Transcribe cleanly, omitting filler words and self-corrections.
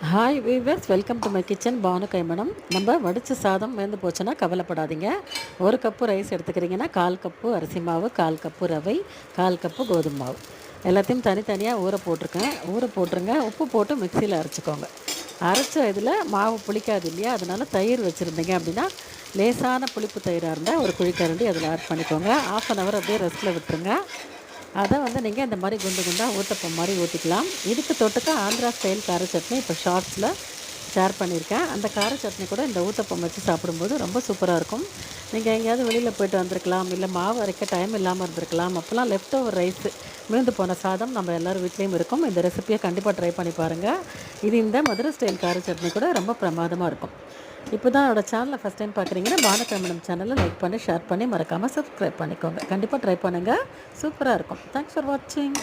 Hi viewers, welcome to my kitchen. Banu Kaimanam. நம்ம வடித்த சாதம் வெந்து போச்சுன்னா கவலைப்படாதீங்க. ஒரு கப்பு ரைஸ் எடுத்துக்கிறீங்கன்னா 1/4 கப்பு அரிசி மாவு, 1/4 கப்பு ரவை, 1/4 கப்பு கோதுமை மாவு எல்லாத்தையும் தனித்தனியாக ஊற போட்டுருங்க. உப்பு போட்டு மிக்சியில் அரைச்சிக்கோங்க. அரைச்ச இதில் மாவு புளிக்காது இல்லையா, அதனால் தயிர் வச்சுருந்தீங்க அப்படின்னா லேசான புளிப்பு தயிராக இருந்தால் ஒரு குழிக்கரண்டி அதில் ஆட் பண்ணிக்கோங்க. 1/2 அன் ஹவர் அப்படியே ரெஸ்ட்டில் விட்டுருங்க. அதை நீங்கள் இந்த மாதிரி குண்டு குண்டாக ஊத்தப்பம் மாதிரி ஊற்றிக்கலாம். இதுக்கு தொட்டுக்க ஆந்திரா ஸ்டைல் கார சட்னி இப்போ ஷார்ட்ஸில் ஷேர் பண்ணியிருக்கேன். அந்த கார சட்னி கூட இந்த ஊத்தப்பம் வச்சு சாப்பிடும்போது ரொம்ப சூப்பராக இருக்கும். நீங்கள் எங்கேயாவது வெளியில் போய்ட்டு வந்திருக்கலாம், இல்லை மாவு அரைக்க டைம் இல்லாமல் இருந்திருக்கலாம். அப்போல்லாம் லெஃப்ட் ஓவர் ரைஸு, மீந்து போன சாதம் நம்ம எல்லோரும் வீட்லேயும் இருக்கும். இந்த ரெசிப்பியை கண்டிப்பாக ட்ரை பண்ணி பாருங்கள். இது இந்த மதுரை ஸ்டைல் கார சட்னி கூட ரொம்ப பிரமாதமாக இருக்கும். இப்போ தான் என்னோடய சேனலை ஃபஸ்ட் டைம் பார்க்குறீங்கன்னா பானு சேனலை லைக் பண்ணி ஷேர் பண்ணி மறக்காமல் சப்ஸ்கிரைப் பண்ணிக்கோங்க. கண்டிப்பாக ட்ரை பண்ணுங்கள், சூப்பராக இருக்கும். தேங்க்ஸ் ஃபார் வாட்சிங்.